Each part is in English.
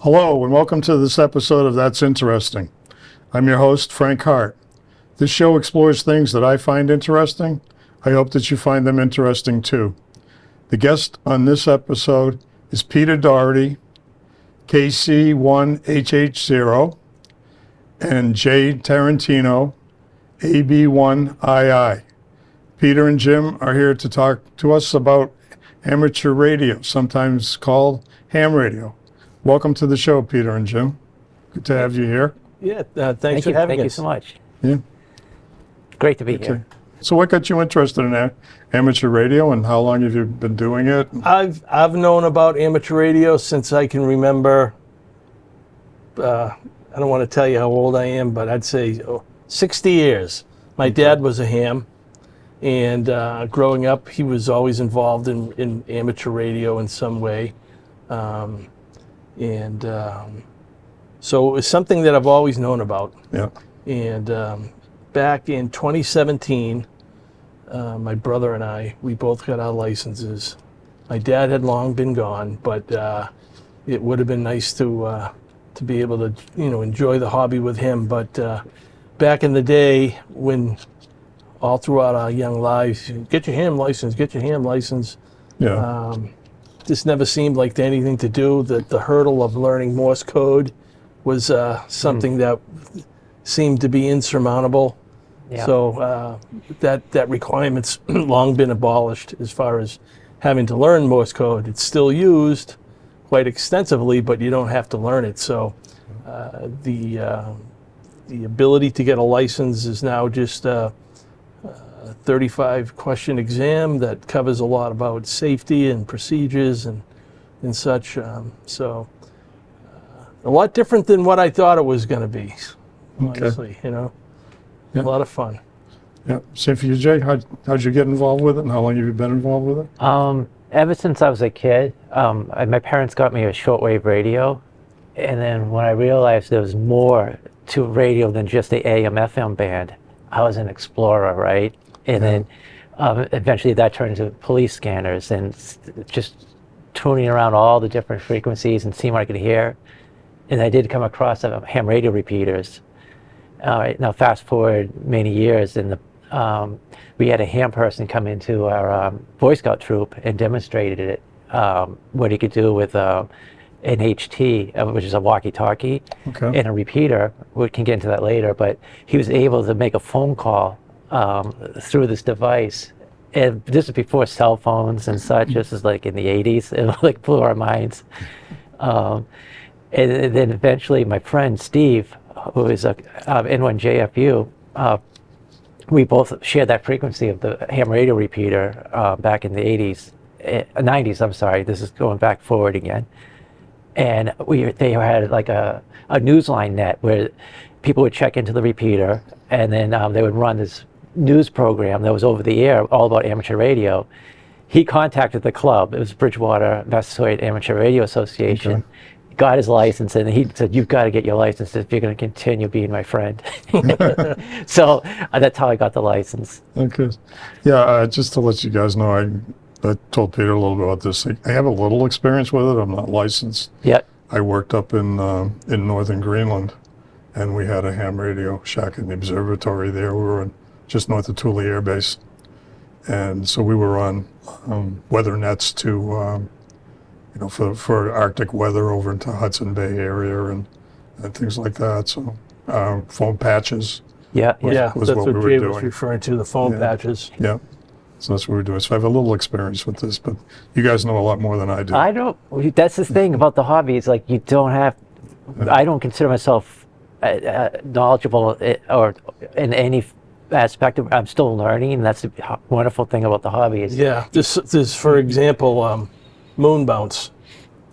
Hello and welcome to this episode of That's Interesting. I'm your host, Frank Hart. This show explores things that I find interesting. I hope that you find them interesting too. The guest on this episode is Peter Doherty, KC1HH0, and J Tarentino, AB1II. Peter and Jim are here to talk to us about amateur radio, sometimes called ham radio. Welcome to the show, Peter and Jim. Good to have you here. Yeah, thanks for having us. Thank you so much. Yeah. Great to be here. So what got you interested in amateur radio, and how long have you been doing it? I've known about amateur radio since I can remember. I don't want to tell you how old I am, but I'd say 60 years. My dad was a ham, and growing up, he was always involved in amateur radio in some way. So it was something that I've always known about. Yeah. And back in 2017, my brother and I, we both got our licenses. My dad had long been gone, but it would have been nice to be able to, enjoy the hobby with him. But back in the day, when all throughout our young lives, get your ham license, get your ham license. Yeah. This never seemed like anything to do. The hurdle of learning Morse code was something that seemed to be insurmountable. Yeah. So that requirement's long been abolished as far as having to learn Morse code. It's still used quite extensively, but you don't have to learn it. So the ability to get a license is now just a 35-question exam that covers a lot about safety and procedures and such. So a lot different than what I thought it was going to be, honestly. Yeah. A lot of fun. Yeah. Same for you, Jay. How'd you get involved with it, and how long have you been involved with it? Ever since I was a kid, my parents got me a shortwave radio, and then when I realized there was more to radio than just the AM/FM band, I was an explorer, right? And then eventually that turned into police scanners and just tuning around all the different frequencies and seeing what I could hear. And I did come across ham radio repeaters. Now fast forward many years, and we had a ham person come into our Boy Scout troop and demonstrated it, what he could do with an HT, which is a walkie-talkie, and a repeater. We can get into that later, but he was able to make a phone call through this device. And this is before cell phones and such. This is like in the 80s. It like blew our minds. And then eventually my friend Steve, who is a N1JFU, we both shared that frequency of the ham radio repeater back in the 90s, I'm sorry. This is going back forward again. And they had like a newsline net where people would check into the repeater, and then they would run this news program that was over the air, all about amateur radio. He contacted the club. It was Bridgewater Massasoit Amateur Radio Association. Got his license, and he said, "You've got to get your license if you're going to continue being my friend." So that's how I got the license. Okay. Yeah, just to let you guys know, I told Peter a little bit about this. I have a little experience with it. I'm not licensed. Yeah. I worked up in northern Greenland, and we had a ham radio shack in the observatory there. We were just north of Thule Air Base, and so we were on weather nets to for Arctic weather over into Hudson Bay area and things like that. So foam patches. Was what that's what we were Jay doing. was referring to, the foam patches. Yeah. So that's what we're doing. So I have a little experience with this, but you guys know a lot more than I do. I don't. That's the thing about the hobby. It's like you don't have. I don't consider myself knowledgeable or in any aspect of. I'm still learning, and that's the wonderful thing about the hobby. Is This for example, moon bounce.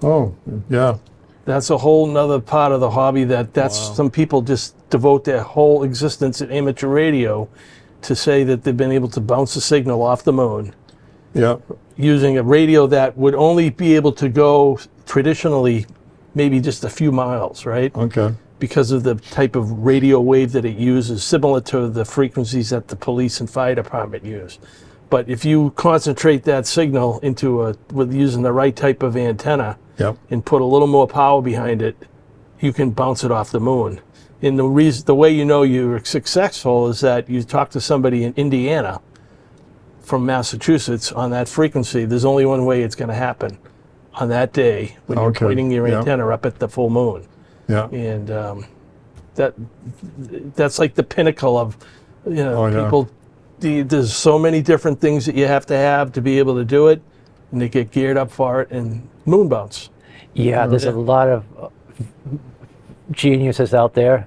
Oh, yeah. That's a whole nother part of the hobby some people just devote their whole existence at amateur radio to say that they've been able to bounce a signal off the moon. Yeah. Using a radio that would only be able to go traditionally maybe just a few miles, right? Okay. Because of the type of radio wave that it uses, similar to the frequencies that the police and fire department use. But if you concentrate that signal into with using the right type of antenna, Yep. and put a little more power behind it, you can bounce it off the moon. And the way you know you're successful is that you talk to somebody in Indiana from Massachusetts on that frequency. There's only one way it's going to happen on that day when you're Okay. pointing your Yeah. antenna up at the full moon. Yeah. And that's like the pinnacle of, Oh, yeah. people. There's so many different things that you have to be able to do it, and they get geared up for it and moon bounce. Yeah, there's Yeah. a lot of geniuses out there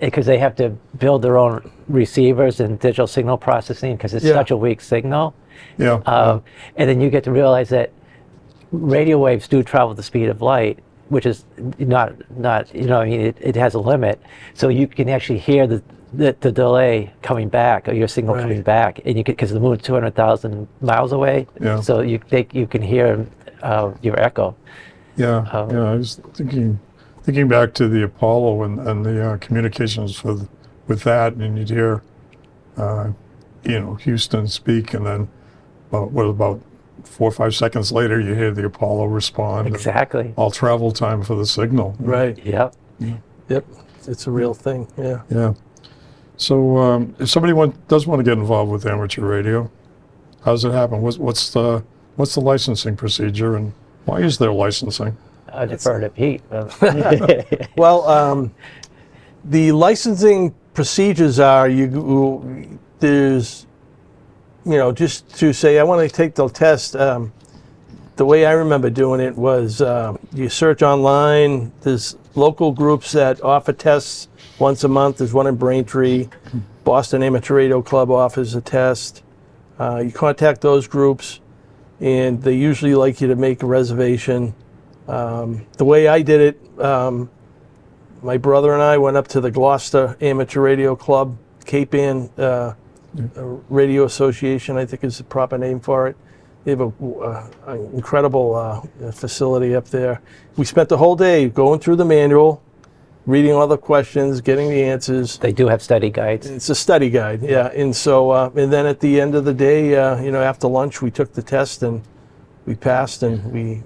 because they have to build their own receivers and digital signal processing because it's Yeah. such a weak signal. Yeah. And then you get to realize that radio waves do travel the speed of light, which is not I mean, it has a limit. So you can actually hear the delay coming back, or your signal Right. coming back, and you because the moon's 200,000 miles away. Yeah. So you can hear your echo. Yeah. Yeah. I was thinking back to the Apollo and the communications with that, and you'd hear, Houston speak, and then about 4 or 5 seconds later, you hear the Apollo respond. Exactly. All travel time for the signal. Right. Yep. Yep. It's a real thing. Yeah. Yeah. So if somebody does want to get involved with amateur radio, how does it happen? What's the licensing procedure, and why is there licensing? I defer to Pete. Well, the licensing procedures are there's, just to say, I want to take the test. The way I remember doing it was you search online. There's local groups that offer tests once a month. There's one in Braintree. Boston Amateur Radio Club offers a test. You contact those groups, and they usually like you to make a reservation. The way I did it, my brother and I went up to the Gloucester Amateur Radio Club, Cape Ann Radio Association, I think is the proper name for it. They have an incredible facility up there. We spent the whole day going through the manual, reading all the questions, getting the answers. They do have study guides. It's a study guide, yeah. And so, and then at the end of the day, after lunch, we took the test and we passed, and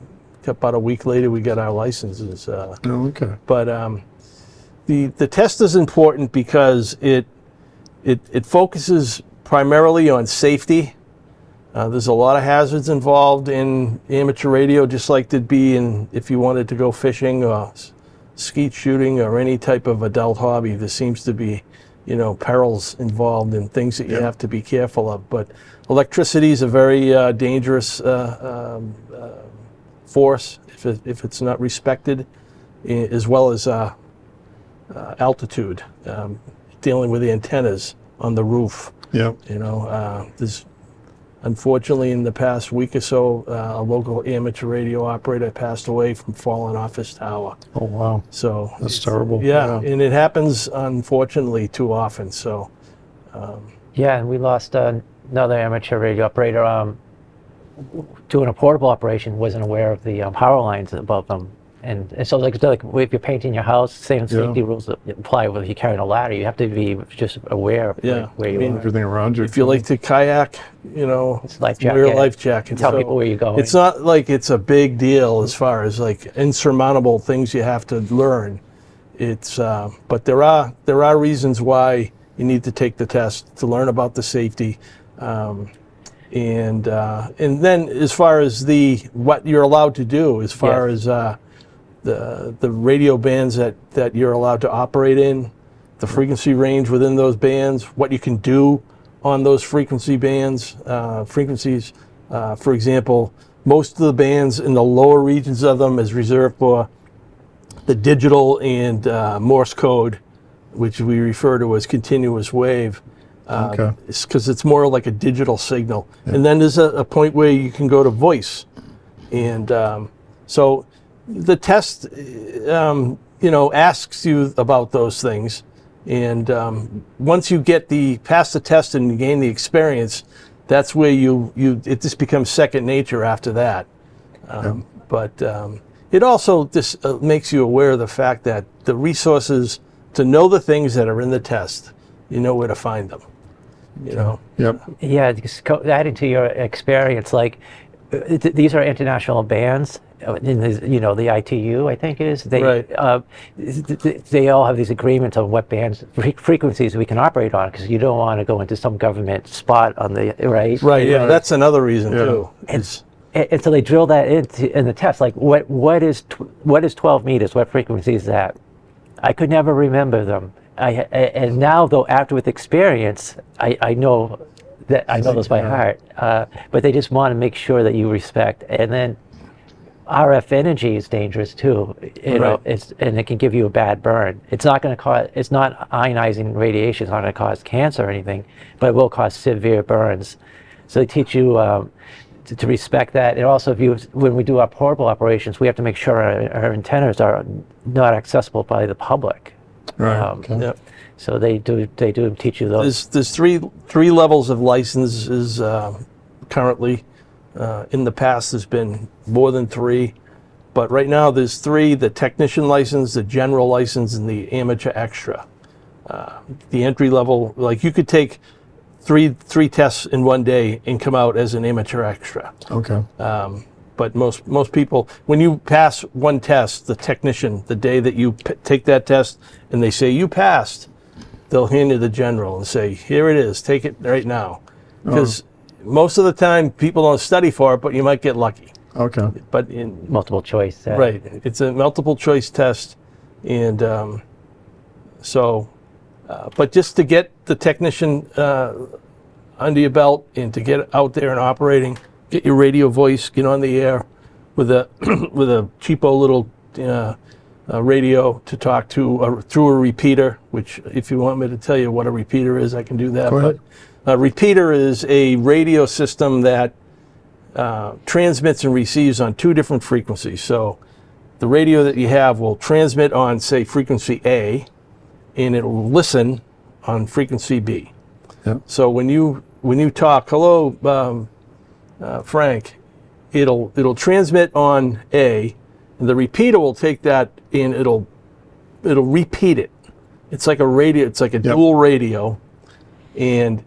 about a week later, we got our licenses. Oh, okay. But the test is important because it focuses primarily on safety. There's a lot of hazards involved in amateur radio, just like there'd be if you wanted to go fishing or skeet shooting or any type of adult hobby. There seems to be, perils involved and things that you have to be careful of. But electricity is a very dangerous force if it's not respected, as well as altitude, dealing with the antennas on the roof. Yeah. There's unfortunately in the past week or so, a local amateur radio operator passed away from falling off his tower. Oh, wow. So That's terrible. Yeah, and it happens unfortunately too often. So Yeah, and we lost another amateur radio operator doing a portable operation, wasn't aware of the power lines above them. And so like if you're painting your house, same safety rules that apply whether you're carrying a ladder. You have to be just aware of where you are. Everything around you. if you like to kayak, It's life wear a jacket. life jacket. Tell So people where you're going. It's not like it's a big deal as far as like insurmountable things you have to learn. It's but there are reasons why you need to take the test to learn about the safety, and then as far as what you're allowed to do, as far as the radio bands that you're allowed to operate in, the frequency range within those bands, what you can do on those frequencies. For example, most of the bands in the lower regions of them is reserved for the digital and Morse code, which we refer to as continuous wave. Okay. It's because it's more like a digital signal. And then there's a point where you can go to voice. And so the test, asks you about those things. And once you pass the test and you gain the experience, that's where it just becomes second nature after that. But it also just makes you aware of the fact that the resources to know the things that are in the test, you know where to find them. Yep. Yeah, just adding to your experience, like these are international bands, in the, the ITU, I think it is. They Right. they all have these agreements on what bands frequencies we can operate on, because you don't want to go into some government spot on the right. Right. Yeah, that's another reason Yeah. too. And so they drill that in the test, like what is 12 meters? What frequency is that? I could never remember them. And now, though, after with experience, I know those by heart. But they just want to make sure that you respect. And then RF energy is dangerous too. Right. And it can give you a bad burn. It's not going to cause. It's not ionizing radiation. It's not going to cause cancer or anything, but it will cause severe burns. So they teach you to respect that. And also, when we do our portable operations, we have to make sure our antennas are not accessible by the public. Right. Okay. Yep. So they do teach you those. There's three levels of licenses currently. In the past, there's been more than 3, but right now there's 3: the technician license, the general license, and the amateur extra. The entry level, like you could take three tests in one day and come out as an amateur extra. Okay. But most people, when you pass one test, the technician, the day that you take that test and they say you passed, they'll hand you the general and say, here it is, take it right now. Because most of the time people don't study for it, but you might get lucky. Okay. But Multiple choice. right, it's a multiple choice test. And but just to get the technician under your belt and to get out there and operating, get your radio voice, get on the air with a with a cheapo little radio to talk to through a repeater. Which, if you want me to tell you what a repeater is, I can do that. Go ahead. But a repeater is a radio system that transmits and receives on 2 different frequencies. So the radio that you have will transmit on, say, frequency A, and it will listen on frequency B. Yep. So when you talk, hello, Frank, it'll transmit on A, and the repeater will take that and it'll repeat it. It's like a radio. It's like a dual radio, and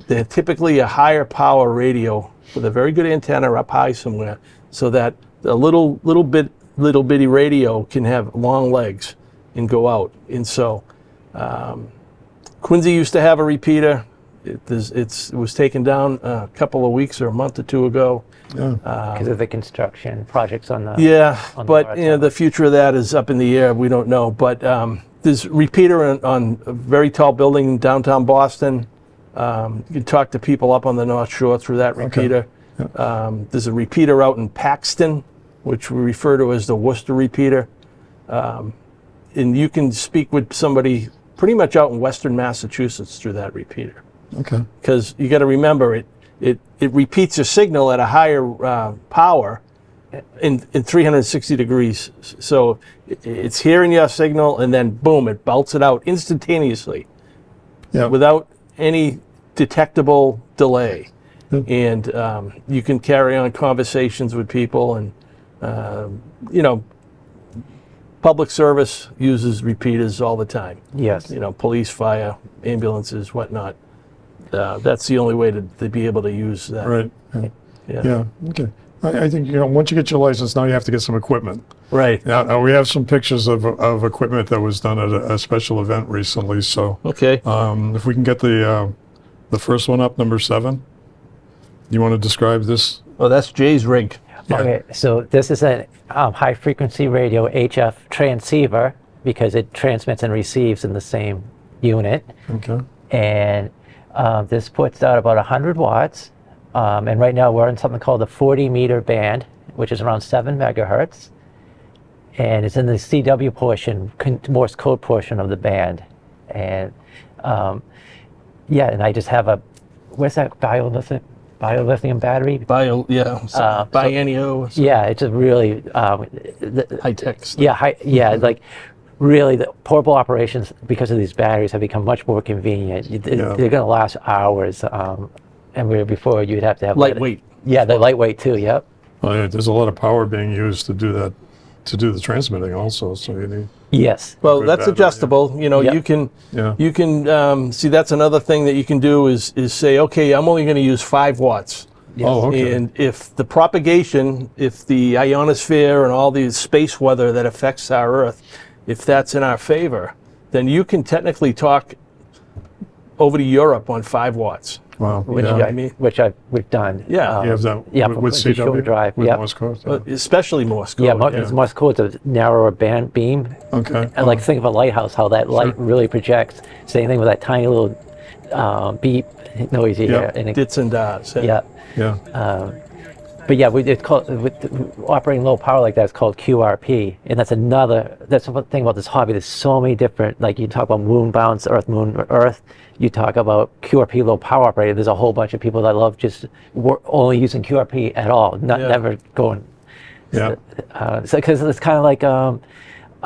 they're typically a higher power radio with a very good antenna up high somewhere, so that a little bitty radio can have long legs and go out. And so Quincy used to have a repeater. It was taken down a couple of weeks or a month or 2 ago. Yeah. Because of the construction projects on the on but the the future of that is up in the air. We don't know. But there's repeater on a very tall building in downtown Boston. You can talk to people up on the North Shore through that repeater. Yep. There's a repeater out in Paxton, which we refer to as the Worcester repeater. And you can speak with somebody pretty much out in Western Massachusetts through that repeater. Okay. Because you got to remember, it repeats your signal at a higher power in 360 degrees. So it's hearing your signal, and then boom, it belts it out instantaneously. Yeah. Without any detectable delay. And you can carry on conversations with people, and public service uses repeaters all the time. Yes. Police, fire, ambulances, whatnot. That's the only way to be able to use that. Right. Yeah. Yeah. Okay. I think once you get your license, now you have to get some equipment. Right. Now we have some pictures of equipment that was done at a special event recently. So Okay. if we can get the first one up, number 7. You want to describe this? Oh, that's Jay's rig. Yeah. Okay, so this is a high frequency radio HF transceiver, because it transmits and receives in the same unit. Okay. And this puts out about 100 watts. And right now we're in something called the 40 meter band, which is around 7 megahertz. And it's in the CW portion, Morse code portion of the band. And and I just have where's that biolithium battery? Biennial. Yeah, it's a really High tech stuff. like really the portable operations, because of these batteries, have become much more convenient. They're going to last hours, and where before you'd have to have Lightweight. Yeah, they're lightweight too. Yep. Well, yeah, there's a lot of power being used to do that, to do the transmitting also. So you need. Yes. Well, Good that's battery, adjustable. Yep. You can see, that's another thing that you can do is say, okay, I'm only going to use 5 watts Oh, okay. And if the propagation, if the ionosphere and all the space weather that affects our Earth, if that's in our favor, then you can technically talk over to Europe on 5 watts. Wow. Which, Yeah. I mean? we've done. Yeah. You have that Yeah, with the short CW? drive, With yep. Morse code? Especially Morse code. Yeah, it's Morse code, it's a narrower band beam. Okay. And like think of a lighthouse, how that light really projects. Same thing with that tiny little beep noise you hear. And Dits and dots. yeah. Yeah. But yeah, it's called, with operating low power like that, it's called QRP. And that's the thing about this hobby. There's so many different, like you talk about moon bounce, Earth, moon, Earth. You talk about QRP low power operator. There's a whole bunch of people that love just only using QRP at all, never going. Yeah. Because it's kind of like a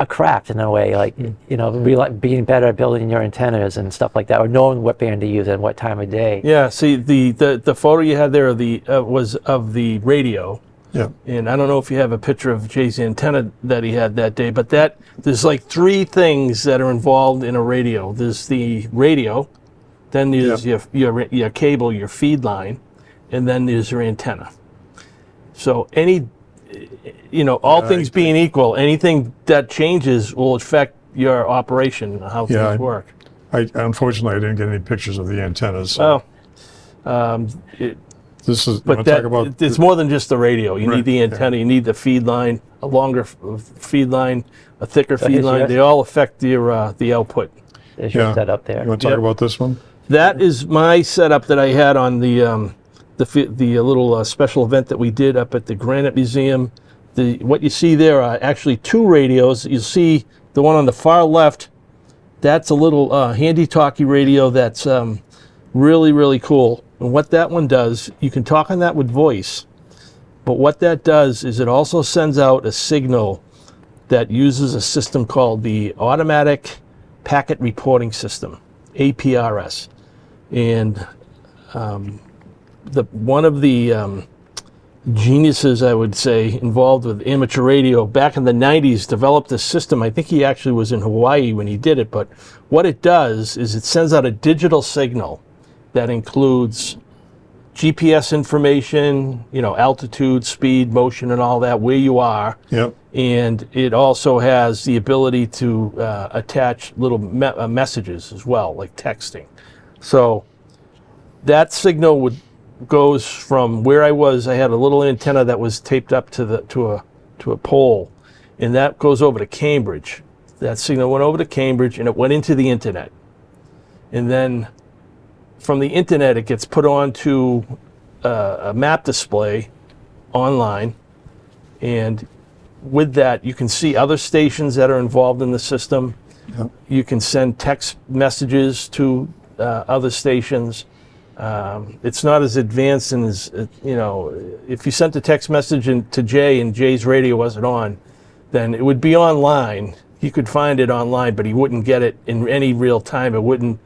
craft in a way, like, you know, being better at building your antennas and stuff like that, or knowing what band to use and what time of day. Yeah, see, the photo you had there of was of the radio. Yeah. And I don't know if you have a picture of Jay's antenna that he had that day, but there's like 3 things that are involved in a radio. There's the radio, then there's your cable, your feed line, and then there's your antenna. So all things being equal, anything that changes will affect your operation, how things work. Unfortunately, I didn't get any pictures of the antennas. So. This is. But it's more than just the radio. You need the antenna. You need the feed line, a longer feed line, a thicker feed line. They all affect the output. There's your setup there. You want to talk about this one? That is my setup that I had on the little special event that we did up at the Granite Museum. What you see there are actually 2 radios. You see the one on the far left. That's a little handy-talkie radio that's really, really cool. And what that one does, you can talk on that with voice. But what that does is it also sends out a signal that uses a system called the Automatic Packet Reporting System, APRS. And one of the geniuses, I would say, involved with amateur radio back in the 90s developed this system. I think he actually was in Hawaii when he did it. But what it does is it sends out a digital signal that includes GPS information, altitude, speed, motion, and all that, where you are. Yep. And it also has the ability to attach little messages as well, like texting. So that signal goes from where I was. I had a little antenna that was taped up to a pole, and that goes over to Cambridge. That signal went over to Cambridge, and it went into the internet. And then from the internet, it gets put onto a map display online, and with that, you can see other stations that are involved in the system. Yep. You You can send text messages to other stations. It's not as advanced and as, if you sent a text message to Jay and Jay's radio wasn't on, then it would be online. He could find it online, but he wouldn't get it in any real time. It wouldn't,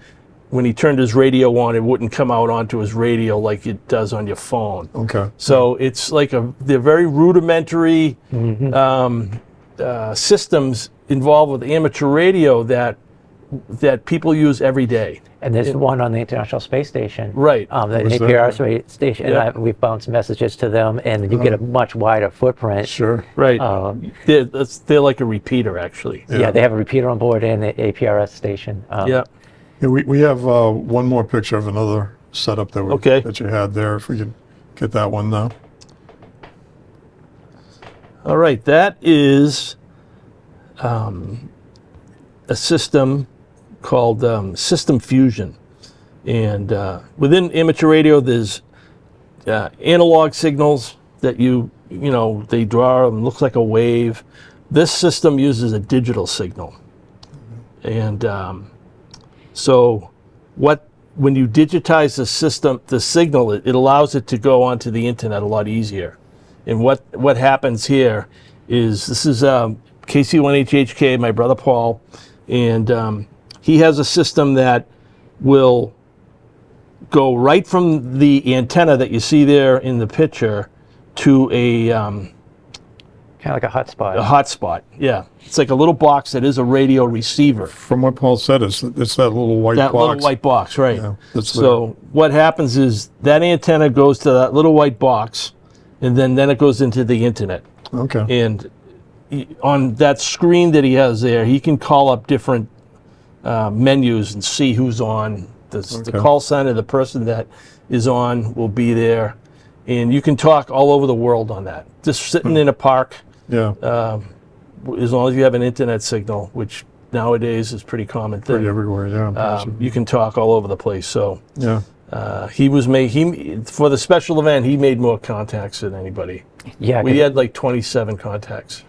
when he turned his radio on, it wouldn't come out onto his radio like it does on your phone. Okay. So it's like they're very rudimentary systems involved with amateur radio that people use every day. And there's one on the International Space Station. Right. The What's that? APRS station. Yep. And we've bounced messages to them, and you get a much wider footprint. Sure. Right. They're like a repeater, actually. Yeah, they have a repeater on board and the APRS station. Yeah. Yeah, we have one more picture of another setup that you had there. If we could get that one now. All right. That is a system called System Fusion. And within amateur radio, there's analog signals that they draw and looks like a wave. This system uses a digital signal. And so when you digitize the signal, it allows it to go onto the internet a lot easier. And what happens here is, this is KC1HHK, my brother Paul, and he has a system that will go right from the antenna that you see there in the picture to a Kind of like a hotspot. A hotspot, yeah. It's like a little box that is a radio receiver. From what Paul said, it's that little white That box. little white box, right. Yeah, that's So what happens is that antenna goes to that little white box, and then it goes into the internet. Okay. And on that screen that he has there, he can call up different menus and see who's on. The call sign of the person that is on will be there. And you can talk all over the world on that. Just sitting in a park, Yeah. as long as you have an internet signal, which nowadays is a pretty common thing. Pretty everywhere. Yeah. You can talk all over the place. So Yeah. for the special event, he made more contacts than anybody. Yeah, We had like 27 contacts.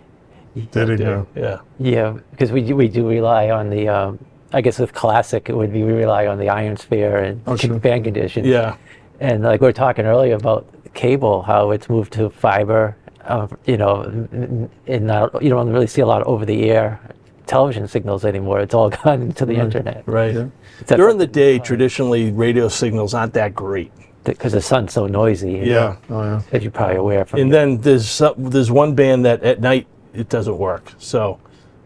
Did he? Yeah. Yeah. yeah, because we do rely on the. I guess with classic, it would be we rely on the iron sphere and sure. band conditions. Yeah. And like we were talking earlier about cable, how it's moved to fiber. You know, and you don't really see a lot of over-the-air television signals anymore. It's all gone into the internet. Right. Yeah. During the day, traditionally, radio signals aren't that great. Because the sun's so noisy. Yeah. Oh, yeah. As you're probably aware from. And then there's one band that at night it doesn't work. So,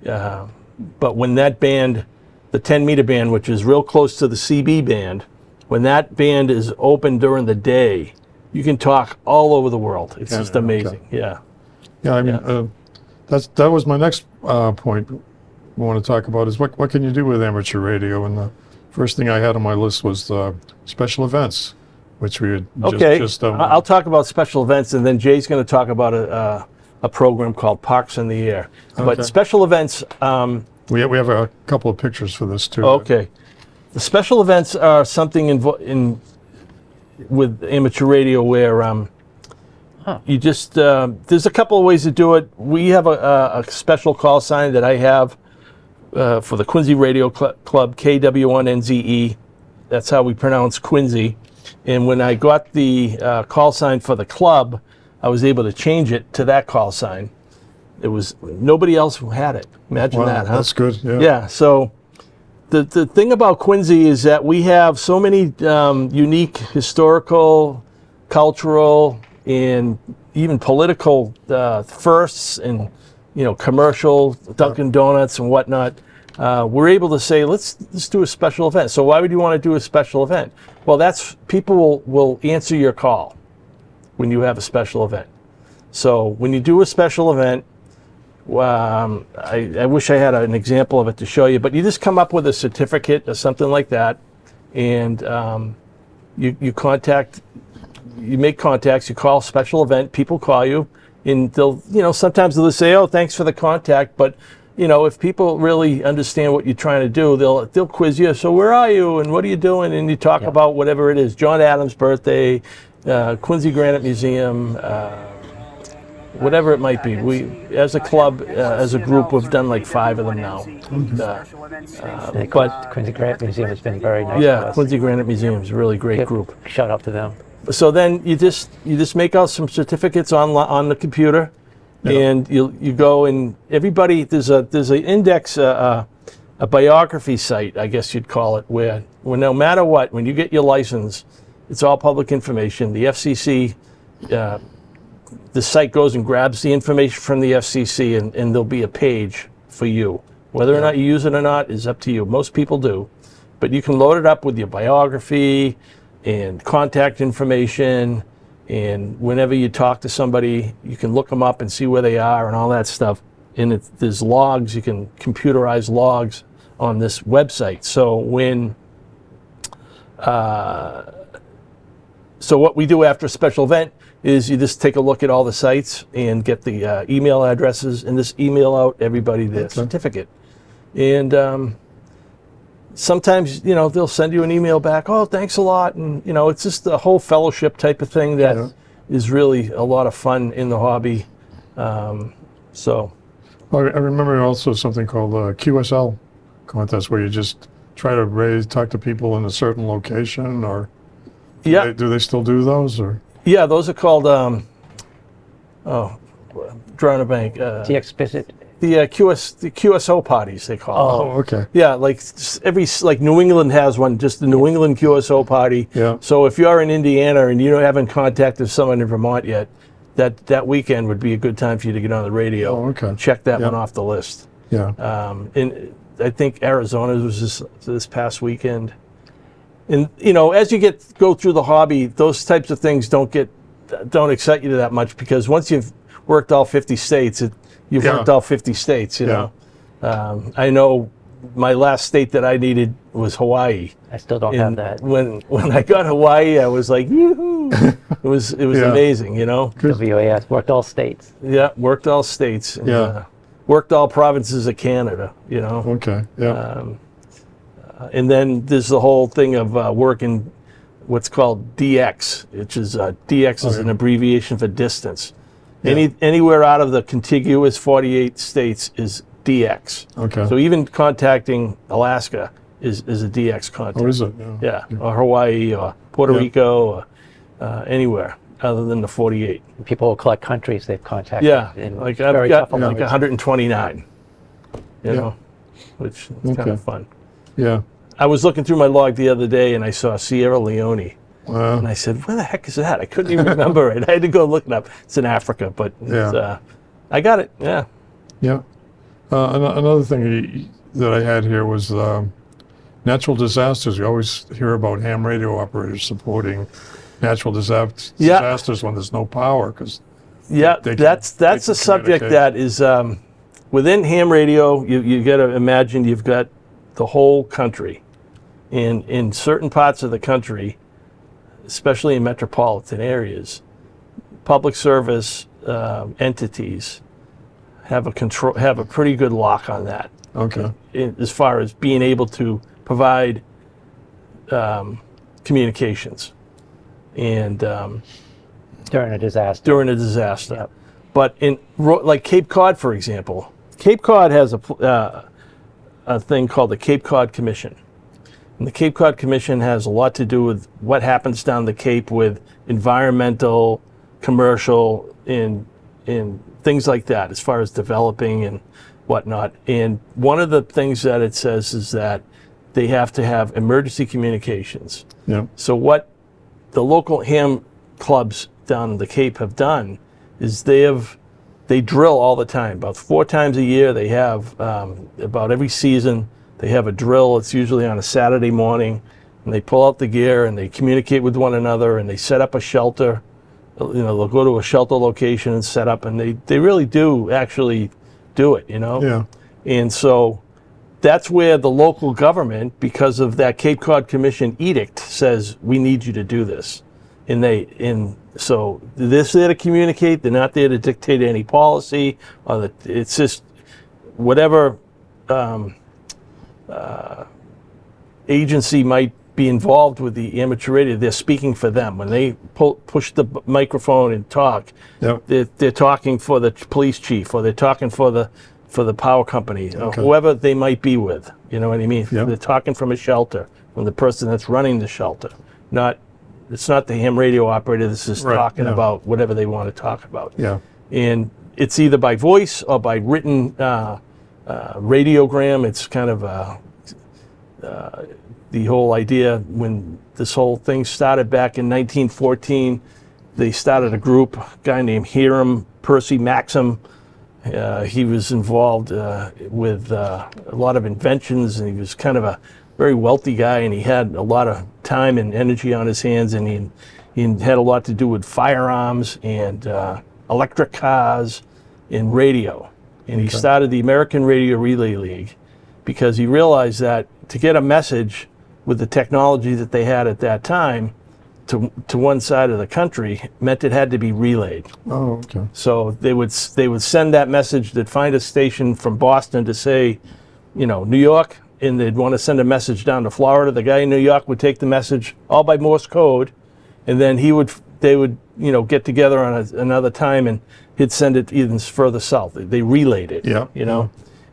but when that band, the 10-meter band, which is real close to the CB band, when that band is open during the day, you can talk all over the world. It's just amazing. Okay. Yeah. Yeah. I mean, that was my next point we want to talk about is what can you do with amateur radio? And the first thing I had on my list was special events, which we had just I'll talk about special events, and then Jay's going to talk about a program called Parks in the Air. But special events. We have a couple of pictures for this too. Okay. The special events are something with amateur radio where you just there's a couple of ways to do it. We have a special call sign that I have for the Quincy Radio Club, KW1NZE. That's how we pronounce Quincy. And when I got the call sign for the club, I was able to change it to that call sign. It was nobody else who had it. Imagine that, huh? That's good. Yeah. Yeah. So the thing about Quincy is that we have so many unique historical, cultural, and even political firsts, and commercial, Dunkin' Donuts and whatnot. We're able to say, let's do a special event. So why would you want to do a special event? Well, people will answer your call when you have a special event. So when you do a special event, I wish I had an example of it to show you, but you just come up with a certificate or something like that, and you make contacts, you call special event, people call you, and they'll, sometimes they'll say, oh, thanks for the contact, but if people really understand what you're trying to do, they'll quiz you. So where are you and what are you doing? And you talk about whatever it is, John Adams' birthday, Quincy Granite Museum, whatever it might be. We, as a club, as a group, we've done like 5 of them now. But Quincy Granite Museum has been very nice to us. Quincy Granite Museum is a really great group. Shout out to them. So then you just make out some certificates on the computer, and you go, and everybody, there's an index, a biography site, I guess you'd call it, where no matter what, when you get your license, it's all public information. The FCC, the site goes and grabs the information from the FCC, and there'll be a page for you. Whether or not you use it or not is up to you. Most people do, but you can load it up with your biography and contact information, and whenever you talk to somebody, you can look them up and see where they are and all that stuff. And there's logs, you can computerize logs on this website. So so what we do after a special event is you just take a look at all the sites and get the email addresses, and just email out everybody the certificate. And sometimes, they'll send you an email back, oh, thanks a lot. And, it's just a whole fellowship type of thing that is really a lot of fun in the hobby. So. Well, I remember also something called QSL contest, where you just try to talk to people in a certain location, or do they still do those? Or yeah, those are called drawing a bank. The explicit. The QSO parties, they call them. Oh, okay. Yeah, like New England has one, just the New England QSO party. Yeah. So if you're in Indiana and you haven't contacted someone in Vermont yet, that weekend would be a good time for you to get on the radio. Oh, okay. Check that Yeah. one off the list. Yeah. And I think Arizona was this past weekend. And as you go through the hobby, those types of things don't excite you that much, because once you've worked all 50 states, you've Yeah. worked all 50 states. Yeah. I know my last state that I needed was Hawaii. I still don't have And that. when I got Hawaii, I was like, yoo-hoo! It was Yeah. amazing, WAS worked all states. Yeah, worked all states. And, Yeah. worked all provinces of Canada. Okay. Yeah. And then there's the whole thing of working what's called DX, which is DX is Oh, an yeah. abbreviation for distance. Yeah. Anywhere out of the contiguous 48 states is DX. Okay. So even contacting Alaska is a DX contact. Oh, is it? Yeah, or Hawaii, or Puerto Yeah. Rico, or anywhere other than the 48. People will collect countries they've contacted. Yeah, and like it's I've very got tough on like them. 129, Yeah. which is kind Okay. of fun. Yeah. I was looking through my log the other day and I saw Sierra Leone. Well, And I said, where the heck is that? I couldn't even remember it. I had to go look it up. It's in Africa, but Yeah. I got it. Yeah. yeah. Another thing that I had here was natural disasters. You always hear about ham radio operators supporting natural disasters when there's no power, because Yeah, They can- that's they a can subject communicate. that is within ham radio. You got to imagine you've got the whole country, and in certain parts of the country, especially in metropolitan areas, public service entities have a pretty good lock on that, okay. as far as being able to provide communications and during a disaster. during a disaster. Yep. But like Cape Cod, for example, Cape Cod has a thing called the Cape Cod Commission. And the Cape Cod Commission has a lot to do with what happens down the Cape with environmental, commercial, and things like that, as far as developing and whatnot. And one of the things that it says is that they have to have emergency communications. Yeah. So what the local ham clubs down the Cape have done is they drill all the time. About 4 times a year, they have about every season they have a drill. It's usually on a Saturday morning, and they pull out the gear and they communicate with one another, and they set up a shelter. They'll go to a shelter location and set up, and they really do actually do it. Yeah. And so that's where the local government, because of that Cape Cod Commission edict, says we need you to do this. So they're there to communicate. They're not there to dictate any policy. It's just whatever agency might be involved with the amateur radio, they're speaking for them. When they push the microphone and talk, Yep. they're talking for the police chief, or they're talking for the power company, or Okay. whoever they might be with. You know what I mean? Yep. They're talking from a shelter, from the person that's running the shelter. It's not the ham radio operator that's just Right, talking yeah. about whatever they want to talk about. Yeah. And it's either by voice or by written radiogram. It's kind of the whole idea when this whole thing started back in 1914. They started a group, a guy named Hiram Percy Maxim. He was involved with a lot of inventions, and he was kind of a very wealthy guy, and he had a lot of time and energy on his hands, and he had a lot to do with firearms and electric cars and radio. And he started the American Radio Relay League because he realized that to get a message with the technology that they had at that time to one side of the country meant it had to be relayed. Oh, okay. So they would send that message. They'd find a station from Boston to say, New York, and they'd want to send a message down to Florida. The guy in New York would take the message all by Morse code, and then they would get together on another time, and he'd send it even further south. They relayed it. Yeah.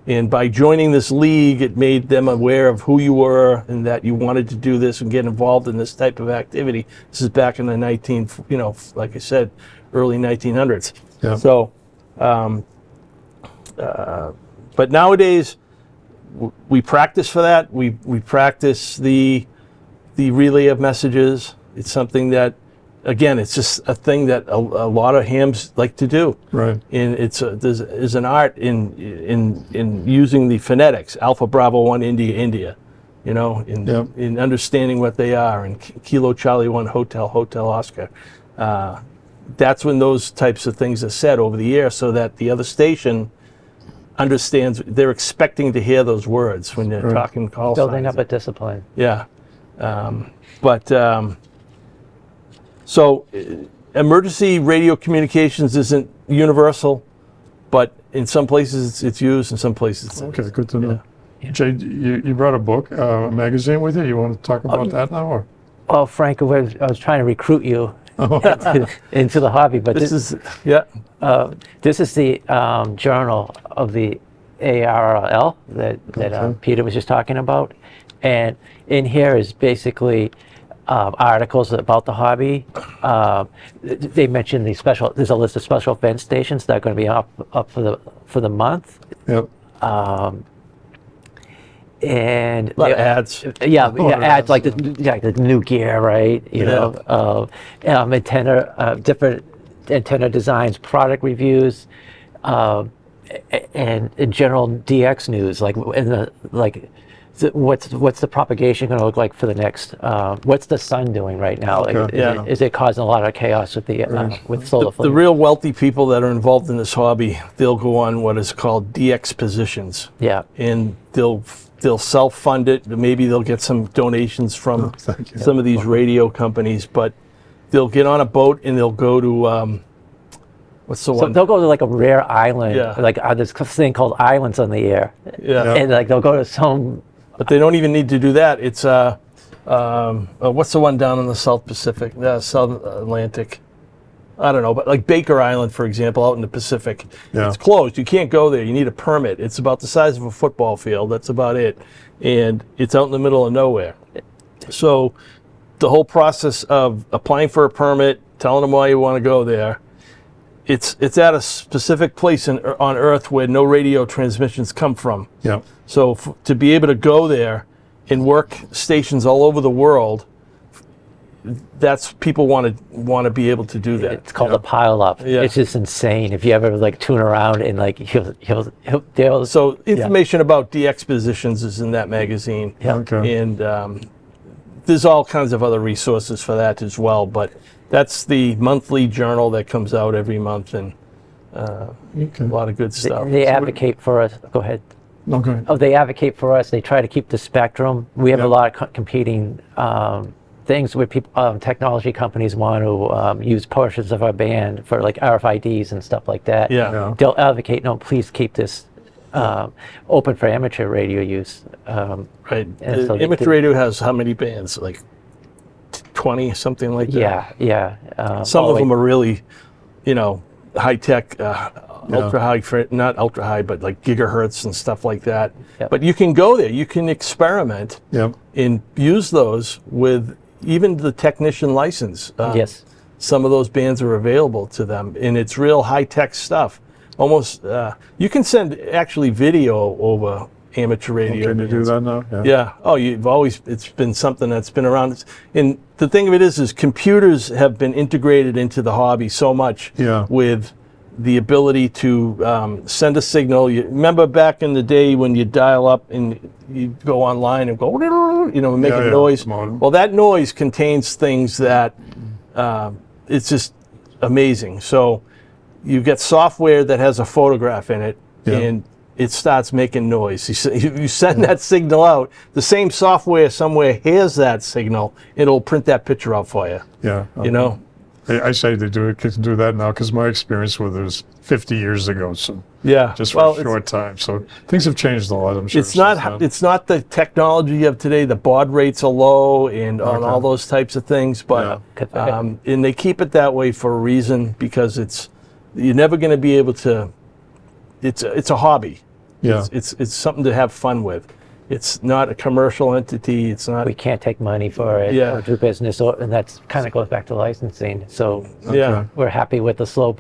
And by joining this league, it made them aware of who you were and that you wanted to do this and get involved in this type of activity. This is back in the like I said, early 1900s. Yeah. So, but nowadays we practice for that. We practice the relay of messages. It's something that again, it's just a thing that a lot of hams like to do. Right. And there's an art in using the phonetics, Alpha Bravo 1 India India, in understanding what they are, and Kilo Charlie 1 Hotel Oscar. That's when those types of things are said over the air, so that the other station understands. They're expecting to hear those words when they're talking call signs. Building up a discipline. Yeah. So emergency radio communications isn't universal, but in some places it's used, in some places Okay, good to know. Jay, you brought a book, a magazine with you. You want to talk about that now? Or? Well, Frank, I was trying to recruit you into the hobby, but this is the journal of the ARRL that Peter was just talking about, and in here is basically articles about the hobby. They mentioned there's a list of special event stations that are going to be up for the month. Yep. A And lot of ads. Ads like the new gear, right? Different antenna designs, product reviews, and in general DX news, what's the propagation going to look like for the next? What's the sun doing right now? Is it causing a lot of chaos with the with solar flares? The real wealthy people that are involved in this hobby, they'll go on what is called DX positions. Yeah. And they'll self-fund it. Maybe they'll get some donations from some of these radio companies, but they'll get on a boat and they'll go to what's the one? They'll go to like a rare island, Yeah. like this thing called islands on the air. Yeah. And like they'll go to some. But they don't even need to do that. It's what's the one down in the South Pacific, South Atlantic? I don't know, but like Baker Island, for example, out in the Pacific, it's closed. You can't go there. You need a permit. It's about the size of a football field. That's about it. And it's out in the middle of nowhere. So the whole process of applying for a permit, telling them why you want to go there, it's at a specific place on Earth where no radio transmissions come from. Yeah. So to be able to go there and work stations all over the world, that's people want to be able to do that. It's called a pile up. Yeah. It's just insane. If you ever like tune around and like he'll So information about DX positions is in that magazine. Yeah. Okay. And there's all kinds of other resources for that as well. But that's the monthly journal that comes out every month, and a lot of good stuff. They advocate for us. Go ahead. No, go ahead. Oh, they advocate for us. They try to keep the spectrum. We have a lot of competing things where people, technology companies want to use portions of our band for like RFIDs and stuff like that. Yeah. They'll advocate, no, please keep this open for amateur radio use. Right. And so Amateur radio has how many bands? Like 20, something like that. Yeah. Some of them are really, high tech, ultra high, not ultra high, but like gigahertz and stuff like that. Yep. But you can go there, you can experiment and use those with even the technician license. Yes. Some of those bands are available to them, and it's real high tech stuff. Almost, you can send actually video over amateur radio. Can you do that now? Yeah. Oh, it's been something that's been around. And the thing of it is computers have been integrated into the hobby so much with the ability to send a signal. You remember back in the day when you dial up and you go online and go, make a noise. Well, that noise contains things that it's just amazing. So you get software that has a photograph in it, and it starts making noise. You send that signal out, the same software somewhere hears that signal, it'll print that picture out for you. Yeah. I say they can do that now because my experience with it was 50 years ago. So just for a short time. So things have changed a lot, I'm sure. It's not the technology of today. The baud rates are low and on all those types of things, but and they keep it that way for a reason, because you're never going to be able to. It's a hobby. Yeah. It's something to have fun with. It's not a commercial entity. It's not. We can't take money for it or do business, and that's kind of goes back to licensing. So we're happy with the slow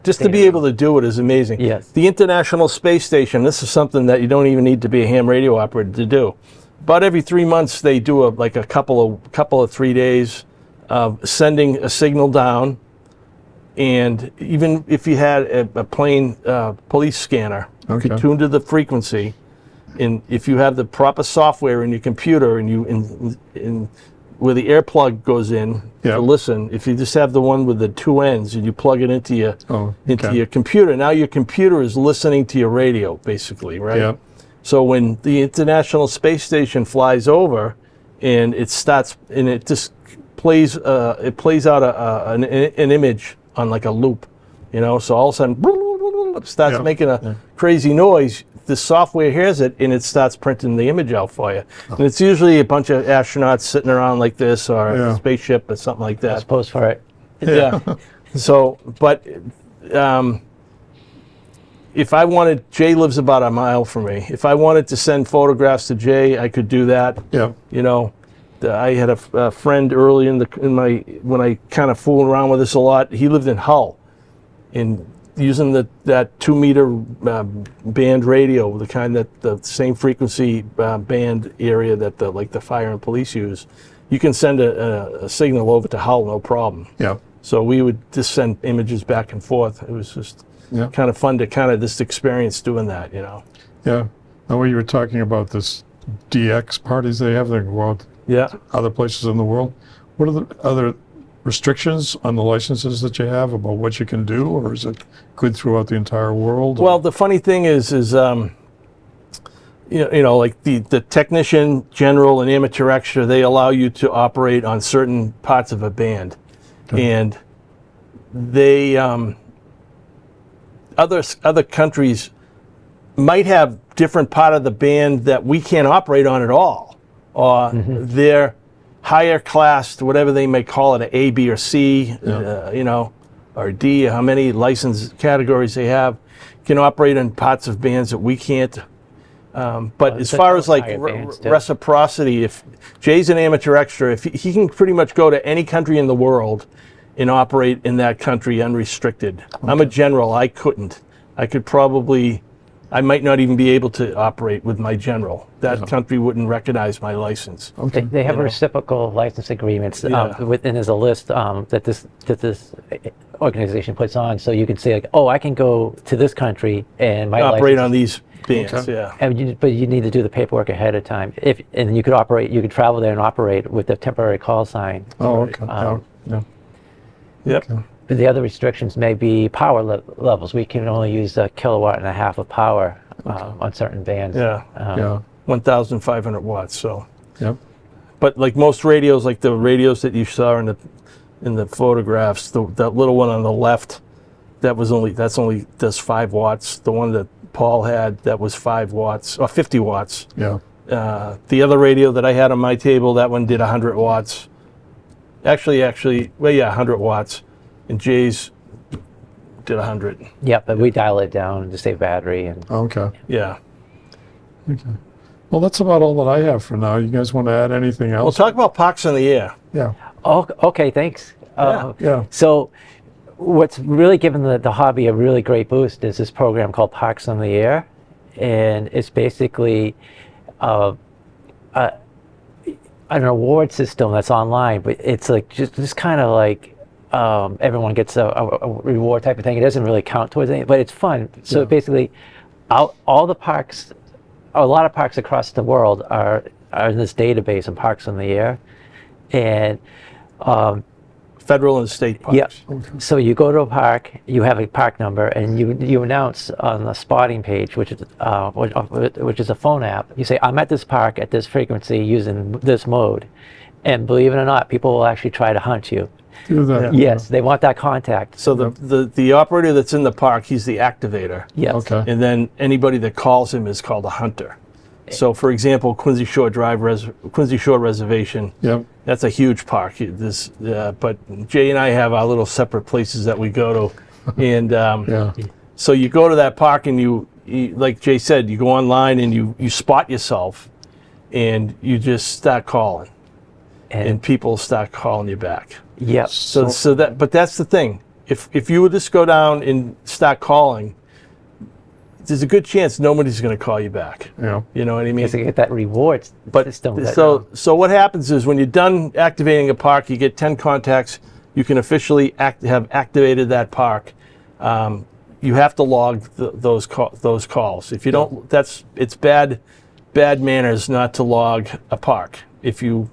just to be able to do it is amazing. Yes. The International Space Station. This is something that you don't even need to be a ham radio operator to do. About every 3 months, they do a couple of 3 days of sending a signal down, and even if you had a plain police scanner, you Okay. could tune to the frequency, and if you have the proper software in your computer and you in where the air plug goes in Yeah. to listen, if you just have the one with the two ends and you plug it into your Oh, okay. computer, now your computer is listening to your radio, basically, right? Yeah. So when the International Space Station flies over, and it starts, and it just plays out an image on like a loop, you know. So all of a sudden, it starts Yeah. making a crazy noise. The software hears it, and it starts printing the image out for you. And it's usually a bunch of astronauts sitting around like this, or Yeah. a spaceship, or something like I that. suppose for it. Yeah. So, but if I wanted, Jay lives about a mile from me. If I wanted to send photographs to Jay, I could do that. Yeah. You know, I had a friend early when I kind of fooled around with this a lot. He lived in Hull, and using that 2-meter band radio, the kind that the same frequency band area that the fire and police use, you can send a signal over to Hull, no problem. Yeah. So we would just send images back and forth. It was just Yeah. kind of fun to kind of just experience doing that, you know. Yeah. Now, when you were talking about this DX parties they have, they go out Yeah. other places in the world. What are the other restrictions on the licenses that you have about what you can do, or is it good throughout the entire world? Well, the funny thing is you know, like the technician, general, and amateur extra, they allow you to operate on certain parts of a band, and they other countries might have different part of the band that we can't operate on at all, or their higher class, whatever they may call it, A, B, or C, you know, or D, how many license categories they have, can operate on parts of bands that we can't. But as so far as like higher bands, too. reciprocity, if Jay's an amateur extra, if he can pretty much go to any country in the world and operate in that country unrestricted. I'm a general, I couldn't. I might not even be able to operate with my general. That country wouldn't recognize my license. They have You know. reciprocal license agreements, Yeah. and there's a list that this organization puts on, so you can say like, oh, I can go to this country and my Operate license on these bands, Okay. yeah. but you need to do the paperwork ahead of time. And you could travel there and operate with a temporary call sign. Oh, okay. Yeah. Yep. But the other restrictions may be power levels. We can only use 1.5 kilowatts of power on certain bands. Yeah. Yeah. 1,500 watts. So, Yep. but like most radios, like the radios that you saw in the photographs, that little one on the left, that's only does 5 watts. The one that Paul had, that was 5 watts or 50 watts. Yeah. The other radio that I had on my table, that one did 100 watts. Actually, well, yeah, 100 watts. And Jay's did 100. Yeah, but we dial it down to save battery. And Okay. Yeah. Okay. Well, that's about all that I have for now. You guys want to add anything We'll else? talk about parks in the air. Yeah. oh, okay, thanks. Yeah. So what's really given the hobby a really great boost is this program called Parks on the Air. And it's basically an award system that's online, but it's like just kind of like everyone gets a reward type of thing. It doesn't really count towards anything, but it's fun. So Yeah. basically, all the parks, a lot of parks across the world are in this database of Parks on the Air, and Federal and state parks. yeah. So you go to a park, you have a park number, and you announce on the spotting page, which is a phone app. You say, I'm at this park at this frequency using this mode, and believe it or not, people will actually try to hunt you. Do that. Yes, they want that contact. So the operator that's in the park, he's the activator. Yes. Okay. And then anybody that calls him is called a hunter. So, for example, Quincy Shore Reservation, Yep. that's a huge park. But Jay and I have our little separate places that we go to. And Yeah. so you go to that park and you, like Jay said, you go online and you spot yourself and you just start calling. And people start calling you back. Yep. But that's the thing. If you would just go down and start calling, there's a good chance nobody's going to call you back. Yeah. You know what I mean? Because they get that reward system. So what happens is when you're done activating a park, you get 10 contacts. You can officially have activated that park. You have to log those calls. If you don't, it's bad manners not to log a park. If you're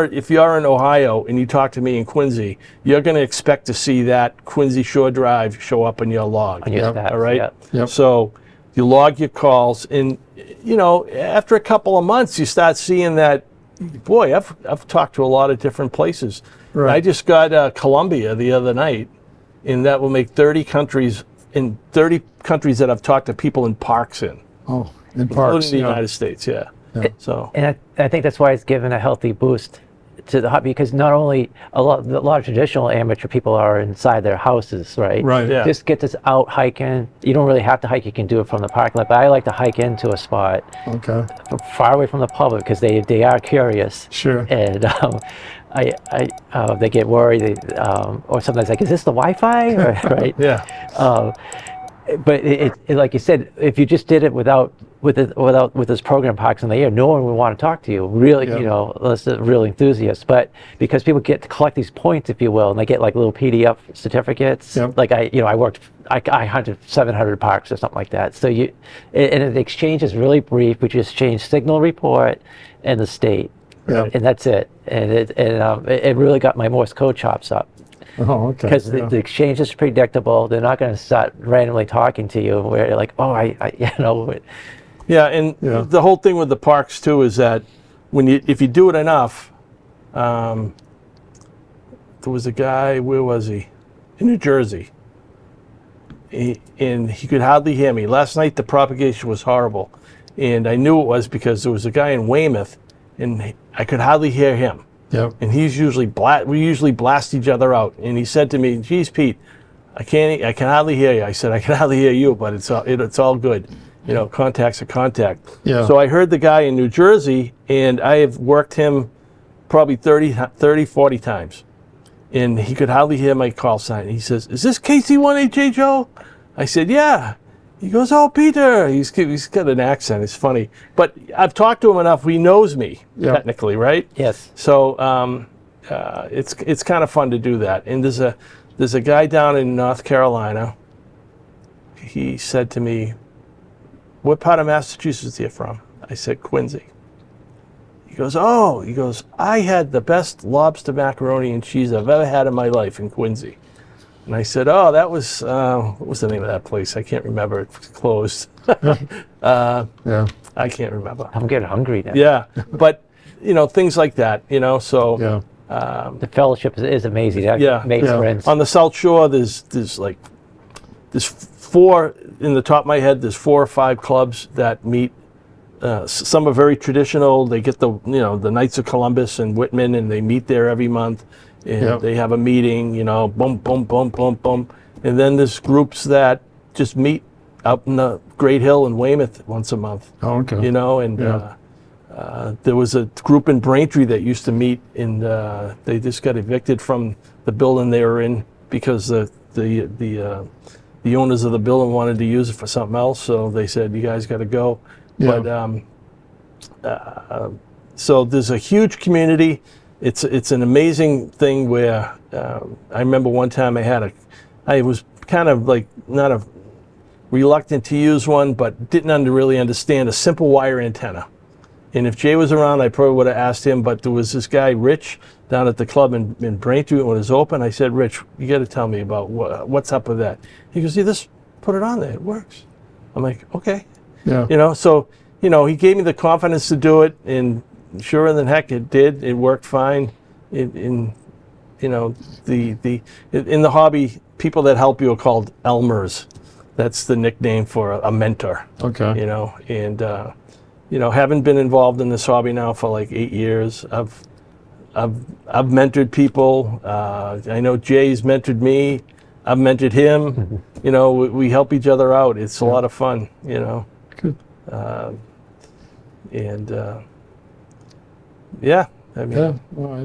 in Ohio and you talk to me in Quincy, you're going to expect to see that Quincy Shore Drive show up in your log. On your stats, all right. yeah. Yep. So you log your calls, and after a couple of months, you start seeing that. Boy, I've talked to a lot of different places. Right. I just got Colombia the other night, and that will make 30 countries that I've talked to people in parks in. Oh, in parks. Including the yeah. United States, yeah. Yeah. So And I think that's why it's given a healthy boost to the hobby, because not only a lot of traditional amateur people are inside their houses, right? Right. Yeah. Just get this out hiking. You don't really have to hike. You can do it from the parking lot. But I like to hike into a spot Okay. far away from the public because they are curious. Sure. And they get worried, or sometimes like, is this the Wi-Fi? Right? yeah, But it like you said, if you just did it with this program parks in the air, no one would want to talk to you. Really, Yeah. unless they're real enthusiasts. But because people get to collect these points, if you will, and they get like little PDF certificates. Yep. Like I hunted 700 parks or something like that. So and the exchange is really brief. We just change signal report and the state, Yeah. and that's it. And it really got my Morse code chops up. Oh, okay. Because yeah. the exchange is predictable. They're not going to start randomly talking to you where you're like, oh, yeah, and Yeah. the whole thing with the parks too is that if you do it enough, there was a guy, where was he? In New Jersey. And he could hardly hear me. Last night the propagation was horrible, and I knew it was because there was a guy in Weymouth, and I could hardly hear him. Yep. And he's usually we usually blast each other out. And he said to me, "Geez, Pete, I can hardly hear you." I said, "I can hardly hear you, but it's all good. Contact's a contact." Yeah. So I heard the guy in New Jersey, and I have worked him probably 30, 40 times. And he could hardly hear my call sign. He says, "Is this KC1HA Joe?" I said, "Yeah." He goes, "Oh, Peter." He's got an accent. It's funny. But I've talked to him enough. He knows me, Yeah. technically, right? Yes. So it's kind of fun to do that. And there's a guy down in North Carolina. He said to me, "What part of Massachusetts are you from?" I said, "Quincy." He goes, "Oh," he goes, "I had the best lobster macaroni and cheese I've ever had in my life in Quincy." And I said, "Oh, that was what was the name of that place? I can't remember. It's closed." Yeah. I can't remember. I'm getting hungry now. Yeah, but things like that. So. Yeah. The fellowship is amazing. I Yeah. made Yeah. friends. On the South Shore, there's four, in the top of my head, there's 4 or 5 clubs that meet. Some are very traditional. They get the Knights of Columbus and Whitman, and they meet there every month, and Yep. they have a meeting. Boom, boom, boom, boom, boom, and then there's groups that just meet up in the Great Hill in Weymouth once a month. Oh, okay. And Yeah. there was a group in Braintree that used to meet, and they just got evicted from the building they were in because the owners of the building wanted to use it for something else. So they said, "You guys got to go." Yeah. But so there's a huge community. It's an amazing thing where I remember one time I was kind of like not reluctant to use one, but didn't really understand a simple wire antenna. And if Jay was around, I probably would have asked him, but there was this guy, Rich, down at the club in Braintree when it was open. I said, "Rich, you got to tell me about what's up with that." He goes, "Yeah, just put it on there. It works." I'm like, "Okay." Yeah. So he gave me the confidence to do it, and sure than heck it did. It worked fine. In the hobby, people that help you are called Elmers. That's the nickname for a mentor. Okay. And having been involved in this hobby now for like 8 years, I've mentored people. I know Jay's mentored me. I've mentored him. We help each other out. It's a lot of fun. Good. Yeah. I mean, Yeah. Well,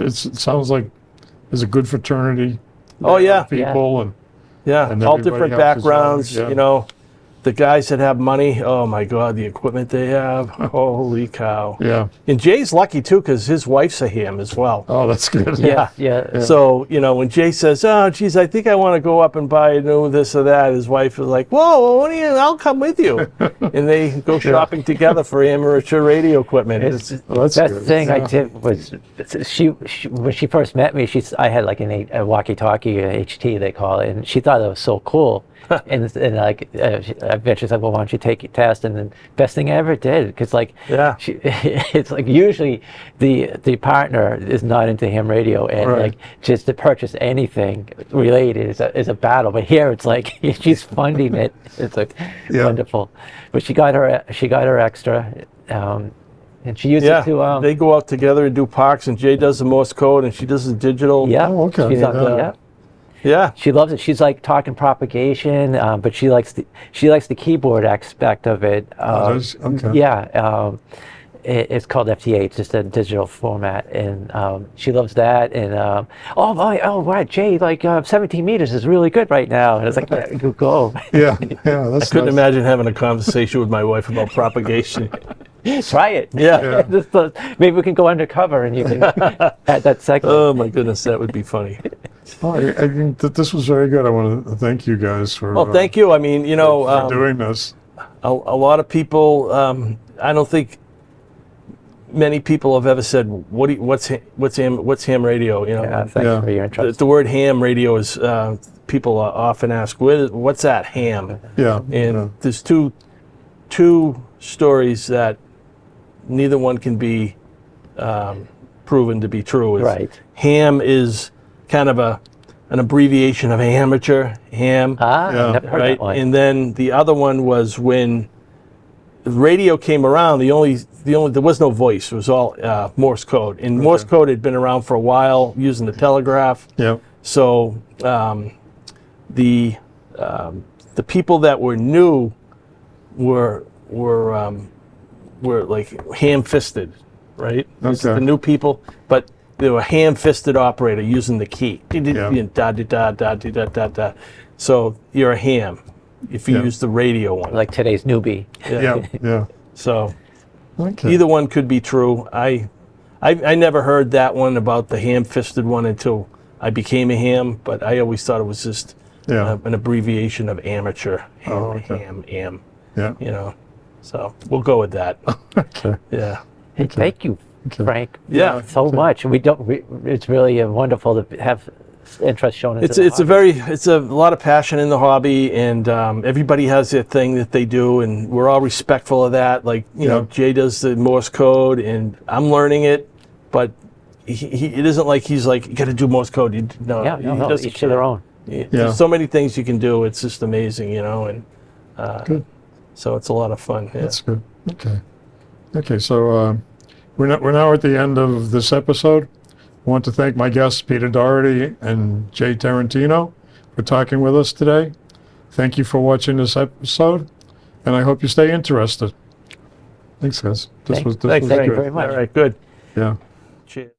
it sounds like there's a good fraternity. Oh, yeah. People and Yeah, And all everybody different helps each other, backgrounds. yeah. You know, the guys that have money. Oh my God, the equipment they have. Holy cow! Yeah. And Jay's lucky too because his wife's a ham as well. Oh, that's good. Yeah, yeah. So, you know, when Jay says, "Oh, geez, I think I want to go up and buy a new this or that," his wife is like, "Whoa, well, what do you? I'll come with you." And they go shopping together for amateur radio equipment. Well, that's Best good. thing I Yeah. did was she when she first met me. I had like a walkie-talkie, a HT they call it, and she thought it was so cool. and like I bet she's like, well, why don't you take your test? And then best thing I ever did, because like Yeah. it's like usually the partner is not into ham radio, and Right. like just to purchase anything related is a battle. But here it's like she's funding it. It's like Yeah. wonderful. But she got her extra. And she used Yeah, it to they go out together and do parks, and Jay does the Morse code, and she does the digital. yeah. Oh, okay. She's on- Yeah. yeah. Yeah. She loves it. She's like talking propagation, but she likes the keyboard aspect of it. Okay. Yeah, it's called FTA. It's just a digital format, and she loves that. And right, Jay, like 17 meters is really good right now. And it's like, yeah, go. Yeah. Yeah. That's Couldn't nice. imagine having a conversation with my wife about propagation. Try it. Yeah. Just, maybe we can go undercover and you can add that segment. Oh my goodness, that would be funny. Oh, I think that this was very good. I want to thank you guys for. Well, thank you. I mean, you know, for doing this. a lot of people. I don't think many people have ever said, "What's ham radio?" You know, Yeah, thanks Yeah. for your interest. the word ham radio is. People often ask, "What's that ham?" Yeah. And yeah. there's two stories that neither one can be proven to be true. Right. Ham is kind of an abbreviation of amateur ham, Yeah. Never heard right? that one. And then the other one was when radio came around. The only there was no voice. It was all Morse code, and Morse code had been around for a while using the telegraph. Yeah. So the people that were new were like ham-fisted, right? It's Okay. the new people, but they were ham-fisted operator using the key. Yeah. Da da da da da da da da. So you're a ham if you Yeah. use the radio one. Like today's newbie. Yeah. Yeah. So Okay. either one could be true. I never heard that one about the ham-fisted one until I became a ham, but I always thought it was just Yeah. an abbreviation of amateur. Ham, Oh, okay. ham, Yeah. you know. So we'll go with that. Okay. Yeah. Hey, thank you, Frank. Yeah. So much. It's really wonderful to have interest shown. Into It's a lot of passion in the hobby, and everybody has their thing that they do, and we're all respectful of that. Like, you know, Jay does the Morse code, and I'm learning it, but it isn't like he's like, you got to do Morse code. He doesn't each to their own. There's so many things you can do. It's just amazing, you know, and Good. so it's a lot of fun. Yeah. That's good. Okay. Okay. So we're now at the end of this episode. I want to thank my guests, Peter Doherty and Jay Tarentino, for talking with us today. Thank you for watching this episode, and I hope you stay interested. Thanks, guys. This was Thank good. you very much. All right, good. Yeah. Cheers.